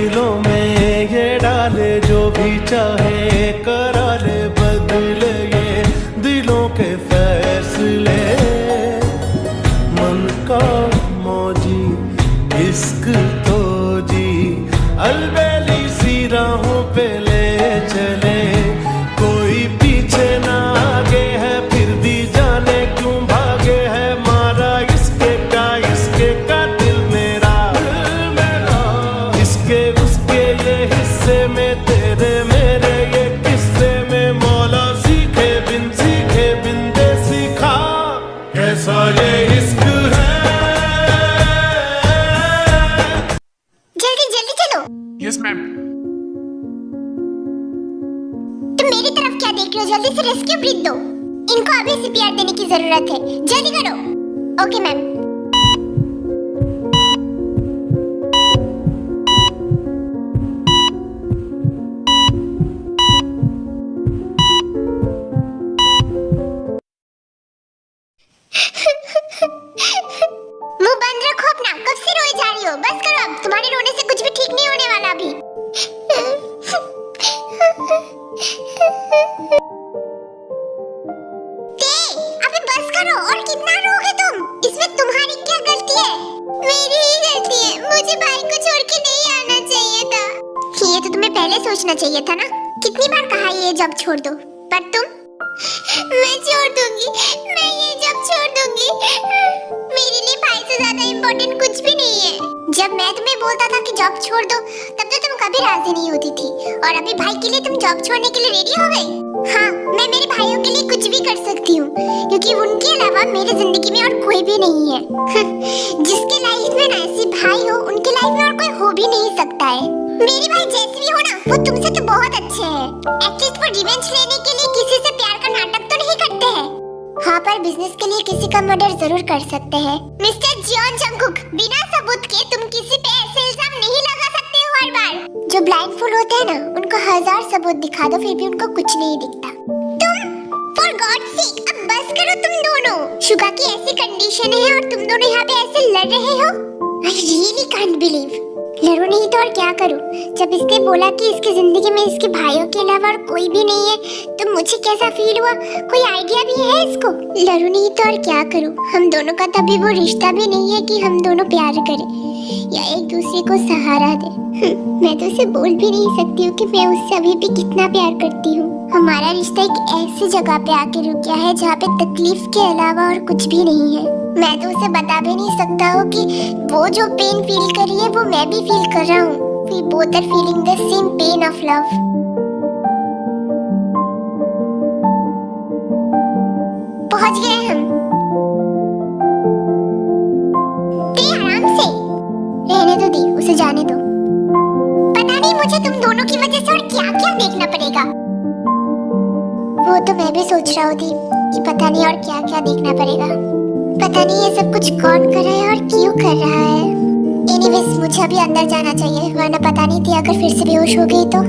दिलों में ये डाले जो भी चाहे करा ले, बदले ये दिलों के फैसले। मन का मौजी इश्क तो जी अलबेली सी राहों पे ले चले, कोई पीछे ना आगे है फिर भी जाने क्यों भागे है, मारा इसके का दिल मेरा इसके उसके ये हिस्से में, तेरे मेरे ये किस्से में, मौला सीखे बिन दे सीखा कैसा ये इश्क है। जल्दी जल्दी चलो। Yes ma'am. तुम मेरी तरफ क्या देख रहे हो? जल्दी से रेस्क्यू ब्रीथ दो, इनको अभी सीपीआर देने की जरूरत है, जल्दी करो। Okay ma'am. मुंह बंद रखो अपना, कब से रोई जा रही हो? बस करो अब, तुम्हारे रोने से कुछ भी ठीक नहीं होने वाला अभी। अबे बस करो, और कितना रोगे तुम? इसमें तुम्हारी क्या गलती है? मेरी ही गलती है, मुझे भाई को छोड़ के नहीं आना चाहिए था। ये तो तुम्हें पहले सोचना चाहिए था ना। कितनी बार कहा ये जॉब छोड़ दो, पर तुम। मैं छोड़ दूंगी, मैं ये जॉब छोड़ दूंगी। मेरे लिए भाई से ज्यादा इम्पोर्टेंट कुछ भी नहीं है। जब मैं तुम्हें बोलता था कि जॉब छोड़ दो, तब तो तुम कभी राजी नहीं होती थी, और अभी भाई के लिए तुम जॉब छोड़ने के लिए रेडी हो गई। हाँ, मैं मेरे भाइयों के लिए कुछ भी कर सकती हूँ, क्योंकि उनके अलावा मेरी जिंदगी में और कोई भी नहीं है। जिसके लाइफ में नसीब भाई हो, उनके लाइफ में और कोई हो भी नहीं सकता है। मेरे भाई जैसे भी हो ना, वो तुमसे तो बहुत अच्छे हैं। एटलीस्ट वो रिवेंज लेने के लिए किसी से प्यार का नाटक तो नहीं करते हैं। हाँ, पर बिजनेस के लिए किसी का मर्डर जरूर कर सकते हैं। मिस्टर जियोन जंगकुक, बिना सबूत के तुम किसी पे ऐसे इल्जाम नहीं लगा सकते हो हर बार। जो ब्लाइंडफुल होते हैं ना, उनको 1000 सबूत दिखा दो, फिर भी उनको कुछ नहीं दिखता। तुम, फॉर गॉड सेक, अब बस करो तुम दोनों। शुगा की ऐसी कंडीशन है और तुम दोनों यहाँ पे ऐसे लड़ रहे हो। I really can't believe. लड़ो नहीं तो और क्या करूं? जब इसने बोला कि इसकी जिंदगी में इसके भाइयों के अलावा और कोई भी नहीं है, तो मुझे कैसा फील हुआ? कोई आइडिया भी है इसको? लड़ो नहीं तो और क्या करूं? हम दोनों का तभी वो रिश्ता भी नहीं है कि हम दोनों प्यार करें या एक दूसरे को सहारा दे। मैं तो उसे बोल भी नहीं सकती हूँ कि मैं उससे अभी भी कितना प्यार करती हूँ। हमारा रिश्ता एक ऐसी जगह पे आके रुक गया है जहाँ पे तकलीफ के अलावा और कुछ भी नहीं है। मैं तो उसे बता भी नहीं सकता हूँ कि वो जो पेन फील कर रही है वो मैं भी फील कर रहा हूँ। We both are feeling the same pain of love. पहुँच गए हम। ते आराम से, रहने दो दी, उसे जाने दो। पता नहीं मुझे तुम दोनों की वजह से और क्या क्या देखना पड़ेगा। वो तो मैं भी सोच रहा हूँ दी कि पता नहीं और क्या क्या देखना पड़ेगा। पता नहीं ये सब कुछ कौन कर रहा है और क्यों कर रहा है। एनीवेज, मुझे अभी अंदर जाना चाहिए, वरना पता नहीं थी अगर फिर से बेहोश हो गई तो।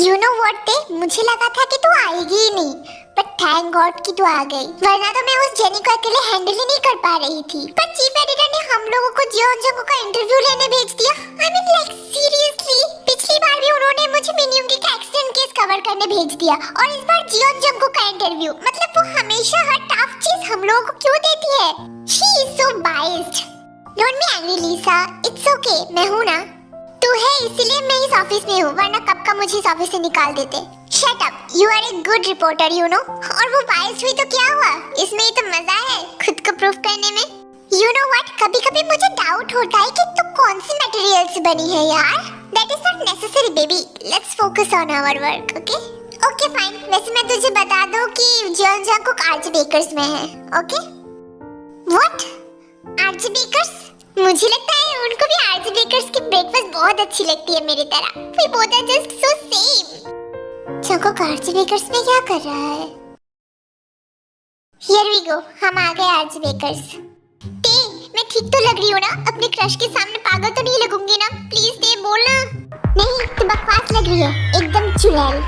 You know what ते? मुझे लगा था कि तू आएगी ही नहीं, बट थैंक गॉड कि तू आ गई, वरना तो मैं उस जेनी को अकेले हैंडल ही नहीं कर पा रही थी। पर चीफ एडिटर ने हम लोगों को जियोन जंगकुक का इंटरव्यू लेने भेज दिया। I mean like seriously, पिछली बार भी उन्होंने मुझे मिन्युंगी का एक्सीडेंट केस कवर करने भेज दिया, और इस बार जियोन जंगकुक का इंटरव्यू। मतलब वो हमेशा हर टफ चीज हम लोगों को क्यों देती है? She is so biased. Don't be angry Lisa, it's okay, मैं हूँ ना। तू है इसीलिए मैं इस ऑफिस में हूँ, वरना कब का मुझे इस ऑफिस से निकाल देते। Shut up, you are a good reporter, you know. और वो बायस हुई तो क्या हुआ? इसमें ही तो मजा है खुद को प्रूफ करने में। You know what? कभी-कभी मुझे डाउट होता है कि तू कौन सी मटेरियल से बनी है यार। That is not necessary, baby. Let's focus on our work, okay? Okay, fine. वैसे मैं तुझे बता दूँ कि जियोन जंगकुक आरजे बेकर्स में है, okay? What? RJ bakers? मुझे लगता है उनको भी आरजे बेकर्स की ब्रेकफास्ट बहुत अच्छी लगती है मेरी तरह। We both are just so same. Jungkook RJ Bakers में क्या कर रहा है? Here we go. हम आ गए आरजे बेकर्स। ते, मैं ठीक तो लग रही हूँ ना? अपने क्रश के सामने पागल तो नहीं लगूंगी ना? प्लीज ते बोलना। नहीं, तू बकवास लग रही है, एकदम चुड़ैल।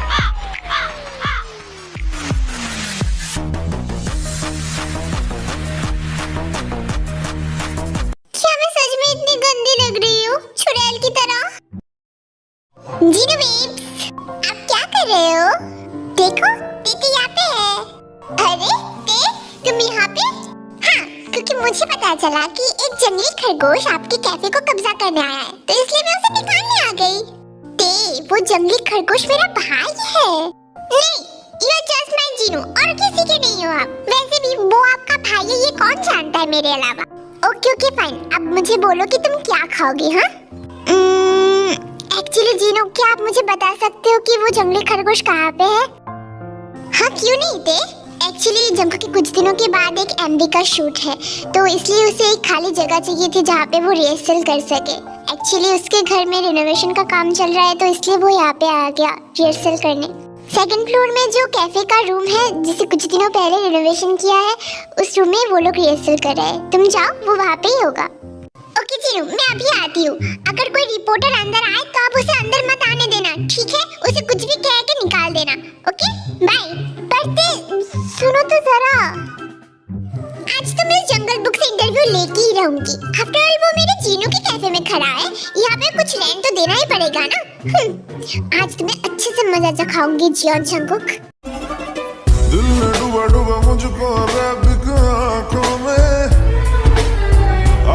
लग रही हो, चुड़ैल की तरह। जीनू बेब्स, आप क्या कर रहे हो? देखो, दीदी यहाँ पे है। अरे, तुम यहाँ पे? हाँ, क्योंकि मुझे पता चला कि एक जंगली खरगोश आपके कैफे को कब्जा करने आया है, तो इसलिए मैं उसे निकालने आ गई। वो जंगली खरगोश मेरा भाई है। नहीं, you are just my Jinu, और किसी के नहीं हो आप। वैसे भी वो आपका भाई है, ये कौन जानता है मेरे अलावा। ओके फाइन, अब मुझे बोलो कि तुम क्या खाओगी। हाँ, एक्चुअली जीनू, क्या आप मुझे बता सकते हो कि वो जंगली खरगोश कहाँ पे है? हाँ, क्यों नहीं थे? एक्चुअली जंको के कुछ दिनों के बाद एक एमवी का शूट है, तो इसलिए उसे एक खाली जगह चाहिए थी जहाँ पे वो रिहर्सल कर सके। एक्चुअली उसके घर में रिनोवेशन का काम चल रहा है, तो इसलिए वो यहाँ पे आ गया रिहर्सल करने। सेकंड फ्लोर में जो कैफे का रूम है, जिसे कुछ दिनों पहले रिनोवेशन किया है, उस रूम में वो लोग रिहर्सल कर रहे हैं। तुम जाओ, वो वहाँ पे ही होगा। ओके जीनू, मैं अभी आती हूँ। अगर कोई रिपोर्टर अंदर आए तो आप उसे अंदर मत आने देना, ठीक है? उसे कुछ भी कह के निकाल देना। Okay, bye. पढ़ते सुनो तो जरा। आज तो मैं जंगल बुक से इंटरव्यू लेके ही रहूंगी। आफ्टर ऑल वो मेरे जीनू के कैफे में खड़ा है, यहाँ पे कुछ रेंट तो देना ही पड़ेगा ना। आज तो मैं अच्छे से मजा चखाऊंगी जियोन जंगकुक। दिल में डूबा डूबा मुझको रब आँखों में,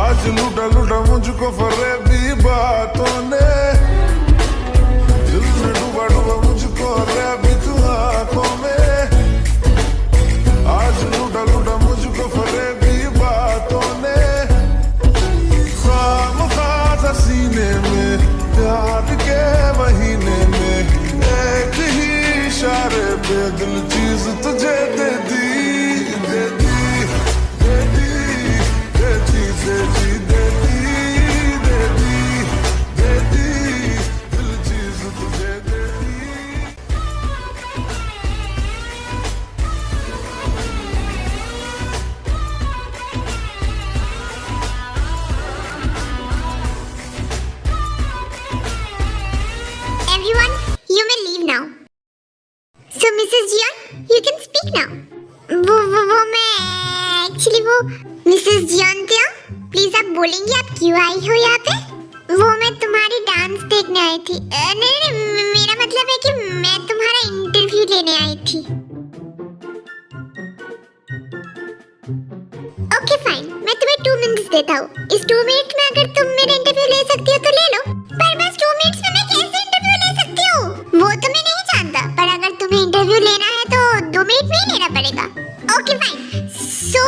आज लूटा लूटा मुझको फरेबी बातों ने। दिल में डूबा डूबा मुझको रब आँखों में, आज लूटा लूटा मुझको फरेबी बातों ने। खामखा सीने में प्यार के महीने में, एक ही इशारे पे दिल चीज तुझे दे दी, दे दी, दे दी, दे चीज दे दी, दे दी, दे दी, दे दी, दिल चीज तुझे दे दी। Everyone, you may leave now. So Mrs. Jian, you can speak now. वो मैं एक्चुअली वो मिसेस जियान थे। प्लीज आप बोलेंगी आप क्यों आई हो यहाँ पे? वो मैं तुम्हारी डांस देखने आई थी। नहीं, मेरा मतलब है कि मैं तुम्हारा इंटरव्यू लेने आई थी। ओके फाइन, मैं तुम्हें 2 मिनट्स देता हूँ। इस 2 मिनट में अगर तुम मेरा इंटरव्यू ले सकती हो तो ले लो, पर बस 2 मिनट्स में मैं कैसे इंटरव्यू ले सकती हूँ वो तो मैं नहीं जानता, पर अगर तुम्हें इंटरव्यू लेना है तो 2 मिनट में ही लेना पड़ेगा। ओके फाइन, सो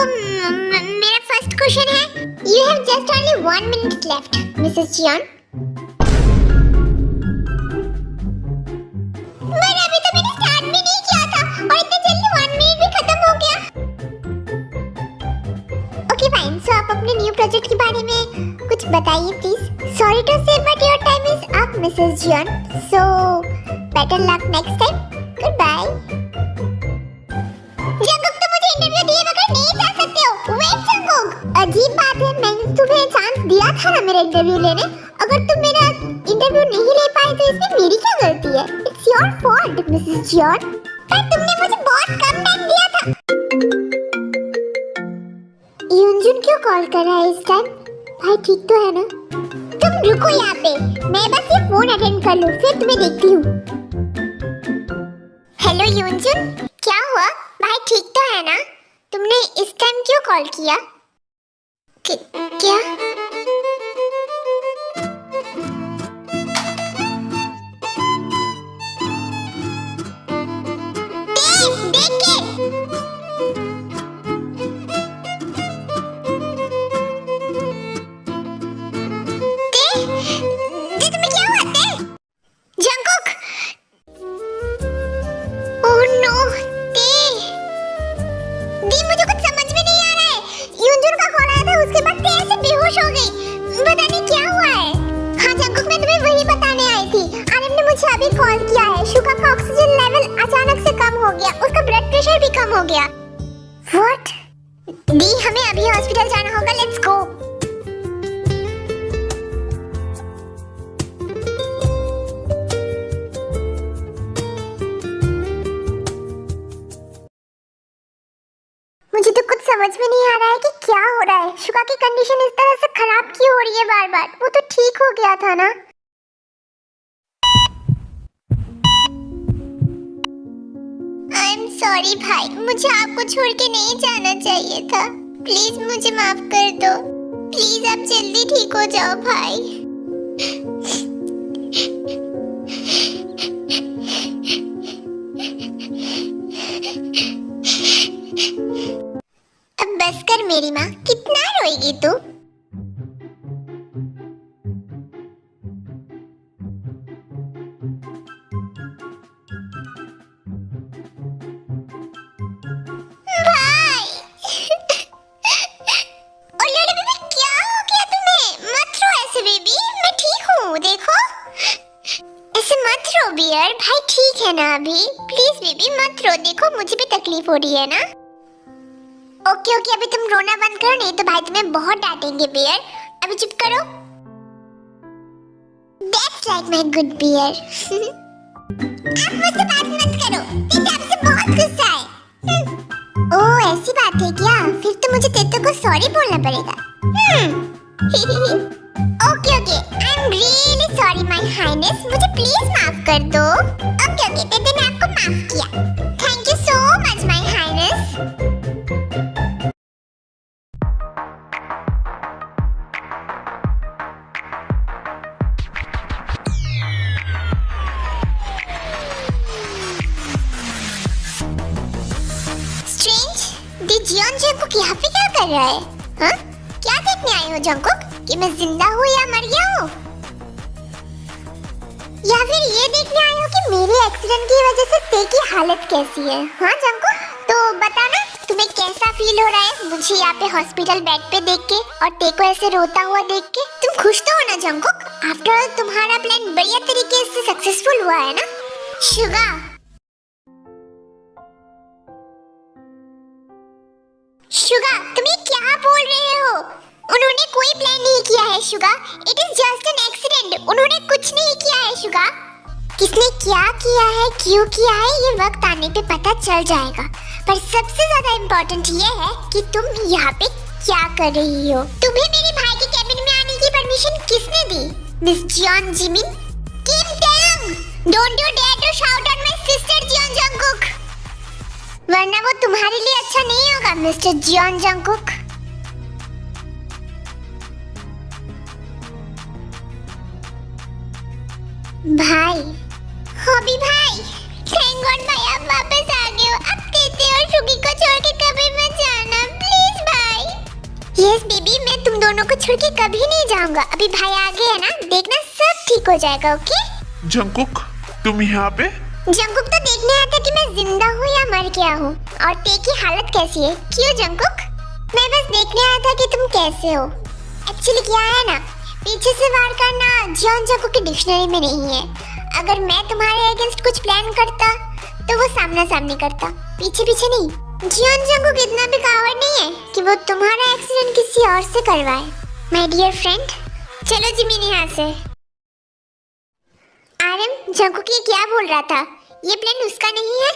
मेरा फर्स्ट क्वेश्चन है, you have just only 1 minute left Mrs Jian. मैंने अभी तो मैंने स्टार्ट भी नहीं किया था और इतने जल्दी 1 मिनट भी खत्म हो गया। ओके फाइन, सो आप अपने न्यू प्रोजेक्ट के बारे में कुछ बताइए please. Sorry to say but your time is up Mrs Jian, so better luck next time. Good bye. Jungkook, तुम मुझे इंटरव्यू दिए बगैर नहीं जा सकते हो। वेट जंगकुक, अजीब बात है, मैंने तुम्हें चांस दिया था ना मेरा इंटरव्यू लेने। अगर तुम मेरा इंटरव्यू नहीं ले पाए तो इसमें मेरी क्या गलती है? इट्स योर फॉल्ट मिसेस जियान, पर तुमने मुझे बहुत कम टाइम दिया था। युनजुन क्यों कॉल कर रहा है इस टाइम? भाई ठीक तो है ना? तुम रुको यहाँ पे, मैं बस ये फोन अटेंड कर लूँ, फिर तुम्हें देखती हूँ। हेलो युनजुन, क्या हुआ? भाई ठीक तो है ना? तुमने इस टाइम क्यों कॉल किया? क्या? देख के तुम्हें क्या हुआ थे? जंगकुक, ओह नो, मुझे कुछ समझ में नहीं आ रहा है। युनजुन का कॉल आया था, उसके बाद ते ऐसे बेहोश हो गई, पता नहीं क्या हुआ है। हाँ जंगकुक, मैं तुम्हें वही बताने आई थी। आनंद ने मुझे अभी कॉल किया है, शुका का ऑक्सीजन लेवल अचानक से कम हो गया, उसका ब्लड प्रेशर भी कम हो गया। व्हाट? दी, हमें अभी हॉस्पिटल जाना होगा, लेट्स गो। मुझे तो कुछ समझ समझ में नहीं आ रहा है कि क्या हो रहा है। शुगा की कंडीशन इस तरह से खराब क्यों हो रही है बार बार? वो तो ठीक हो गया था ना। आई एम सॉरी भाई, मुझे आपको छोड़ के नहीं जाना चाहिए था। प्लीज मुझे माफ कर दो। प्लीज आप जल्दी ठीक हो जाओ भाई। अब बस कर मेरी माँ, कितना रोएगी तू? भाई और लड़े बेबी, क्या हो गया तुम्हें? मत रो ऐसे बेबी, मैं ठीक हूँ देखो। ऐसे मत रो बियर, भाई ठीक है ना अभी? प्लीज बेबी मत रो, देखो मुझे भी तकलीफ हो रही है ना। ओके ओके, अभी तुम रोना बंद करो, नहीं तो भाई तुम्हें बहुत डांटेंगे बियर। अभी चुप करो। That's like my good beer. आप मुझसे बात मत करो, मुझे आपसे बहुत गुस्सा है। ओह ऐसी बात है क्या? फिर तो मुझे तेरे को सॉरी बोलना पड़ेगा। Okay okay, I am really sorry my highness, मुझे प्लीज माफ कर दो। ओके ओके, तेरे ने आपको माफ किया। Thank you so much my highness. Jeon Jungkook यहाँ पे क्या कर रहा है? हाँ? क्या देखने आए हो जंगकुक? कि मैं जिंदा हूँ या मर गया हूँ? या फिर ये देखने आए हो कि मेरे एक्सीडेंट की वजह से ते की हालत कैसी है? हाँ जंगकुक, तो बता ना तुम्हें कैसा फील हो रहा है मुझे यहाँ पे हॉस्पिटल बेड पे देख के और ते को ऐसे रोता हुआ देख के? तुम खुश तो हो ना जंगकुक? आफ्टर ऑल तुम्हारा प्लान बढ़िया तरीके से सक्सेसफुल हुआ है ना? शुगा शुगा, तुम ये क्या बोल रहे हो? उन्होंने कोई प्लान नहीं किया है Suga, it is just an accident. उन्होंने कुछ नहीं किया है शुगा। किसने क्या किया है, क्यों किया है, ये वक्त आने पे पता चल जाएगा। पर सबसे ज्यादा इम्पोर्टेंट ये है कि तुम यहाँ पे क्या कर रही हो। तुम्हें मेरे भाई के कैबिन में आने की परमिशन किसने दी? Miss Jeon Jimin? Kim Tang, don't you dare to shout on my sister Jeon Jungkook, वरना वो तुम्हारे लिए अच्छा नहीं होगा मिस्टर जियोन जंगकुक। भाई, हॉबी भाई, थैंक गॉड भाई आप वापस आ गए हो। अब तेते और शुगी को छोड़ के कभी मत जाना प्लीज भाई। यस बेबी, मैं तुम दोनों को छोड़ के कभी नहीं जाऊंगा। अभी भाई आ गए है ना, देखना सब ठीक हो जाएगा। ओके जंगकुक, तुम यहाँ पे? जंगकुक तो देखने आया था कि मैं जिंदा हूँ या मर गया हूँ और ते की हालत कैसी है। क्यों जंगकुक? मैं बस देखने आया था कि तुम कैसे हो। एक्चुअली क्या है ना, पीछे से वार करना जियोन जंगकुक की डिक्शनरी में नहीं है। अगर मैं तुम्हारे अगेंस्ट कुछ प्लान करता तो वो सामना सामनी करता, पीछे पीछे नहीं। जियोन जंगकुक इतना भी कावड़ नहीं है कि वो तुम्हारा एक्सीडेंट किसी और से करवाए। माय डियर फ्रेंड, चलो जिमिन यहाँ से। आरएम, जंगकुक ये क्या बोल रहा था? ये प्लान उसका नहीं है?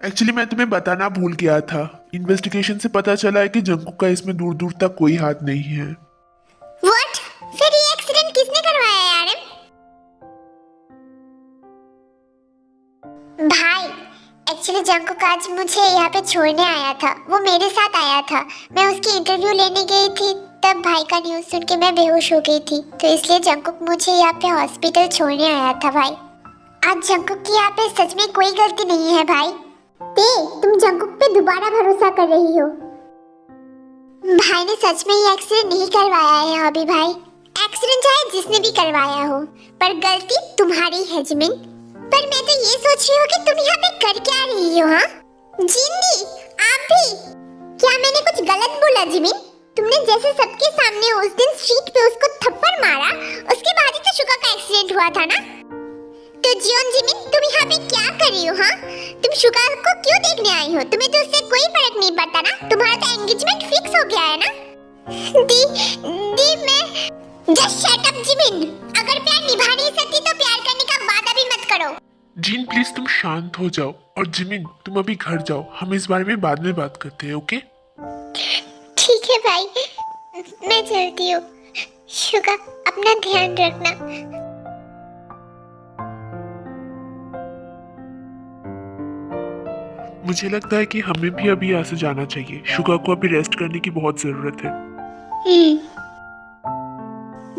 एक्चुअली मैं तुम्हें बताना भूल गया था। इन्वेस्टिगेशन से पता चला है कि जंगकुक का इसमें दूर दूर तक कोई हाथ नहीं है। व्हाट? फिर ये एक्सीडेंट किसने करवाया है आरएम? भाई, एक्चुअली जंगकुक आज मुझे यहाँ पे छोड़ने आया था। वो मेरे साथ आया था। मैं उसकी इंटरव्यू लेने गई थी, तब भाई का न्यूज़ सुन के मैं बेहोश हो गई थी। तो इसलिए जंगकुक मुझे यहाँ पे हॉस्पिटल छोड़ने आया था भाई। आज जंगकुक की यहाँ पे सच में कोई गलती नहीं है भाई। ते, तुम जंगकुक पे दोबारा भरोसा कर रही हो। भाई ने सच में ये एक्सीडेंट नहीं करवाया है अभी भाई। एक्सीडेंट चाहे जिसने भी करवाया हो, पर गलती तुम्हारी है जिमिन। पर मैं तो ये सोच रही हूँ कि तुम यहाँ पे कर क्या रही हो? हाँ जिंदी, आप भी? क्या मैंने कुछ गलत बोला जिमिन? तुमने जैसे सबके सामने उस दिन स्ट्रीट पे उसको थप्पड़ मारा, उसके बाद ही तो शुगा का एक्सीडेंट हुआ था ना? तो जियोन जिमिन, तुम यहाँ पे क्या कर रही हो? हाँ, तुम शुगा को क्यों देखने आई हो? तुम्हें तो उससे कोई फर्क नहीं पड़ता ना? तुम्हारा तो एंगेजमेंट फिक्स हो गया है ना? दी मैं जस्ट शट अप जिमिन। अगर प्यार निभा नहीं सकती तो प्यार करने का वादा भी मत करो। जीन प्लीज तुम शांत हो जाओ। और जिमिन तुम अभी घर जाओ, हम इस बारे में बाद में बात करते हैं। ओके ओके भाई, मैं चलती हूँ। शुगा, अपना ध्यान रखना। मुझे लगता है कि हमें भी अभी यहाँ से जाना चाहिए। शुगा को अभी रेस्ट करने की बहुत जरूरत है।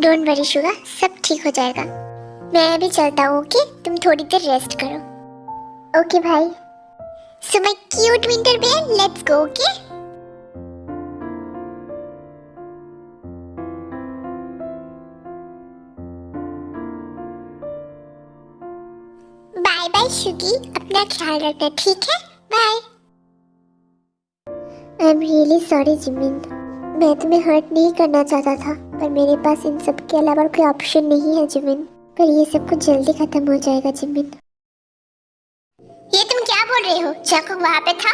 डोंट वरी शुगा, सब ठीक हो जाएगा। मैं अभी चलता हूँ, ओके? तुम थोड़ी देर रेस्ट करो। ओके भाई। So my cute winter bear, let's go, okay? Bye bye शुगी, अपना ख्याल रखना, ठीक है? Bye. I am really sorry Jimin, मैं तुम्हें हर्ट नहीं करना चाहता था, पर मेरे पास इन सब के अलावा कोई ऑप्शन नहीं है जिमिन। पर ये सब कुछ जल्दी खत्म हो जाएगा जिमिन। ये तुम क्या बोल रहे हो? जंकुक वहाँ पे था?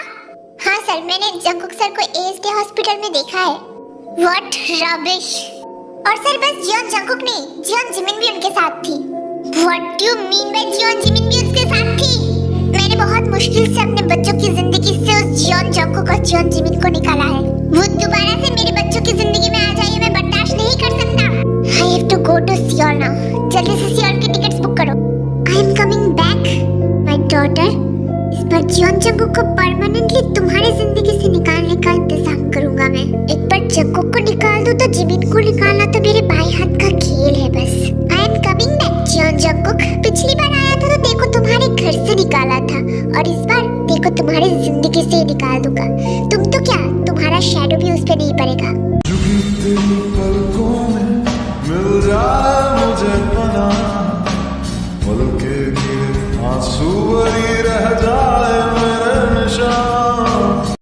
हाँ सर, मैंने जंकुक सर को एएसडी हॉस्पिटल में देखा है। What rubbish! और सर बस जियोन जंकुक नहीं, जियोन जिमिन भी उनके साथ थी। What do you mean by Jeon Jimin भी उसके साथ थी? मैंने बहुत मुश्किल से अपने बच्चों की जिंदगी से उस जियोन जंकुक और जियोन जिमिन को निकाला है। वो दोबारा से मेरे बच्चों की जिंदगी में आ जाए, मैं बर्दाश्त नहीं कर सकता। I have to go to Seoul now. जल्दी से सियोल की टिकट्स बुक करो। I am coming back, my daughter. इस बार जियोन जंकुक को परमानेंटली तुम्हारी जिंदगी से निकालने का इंतजाम करूंगा मैं। एक बार जंकुक को निकाल दूं तो जिमिन को निकालना तो मेरे बाएं हाथ का खेल है बस। I am coming back, Jeon Jungkook. पिछली बार आया था तो देखो तुम्हारे घर से निकाला था, और इस बार देखो तुम्हारी जिंदगी से ही निकाल दूंगा। तुम तो क्या, तुम्हारा शैडो भी उस पे नहीं पड़ेगा। झुकी तेरी पलकों में मिल जाए मुझे पनाह, पलके गिरे आंसू भरी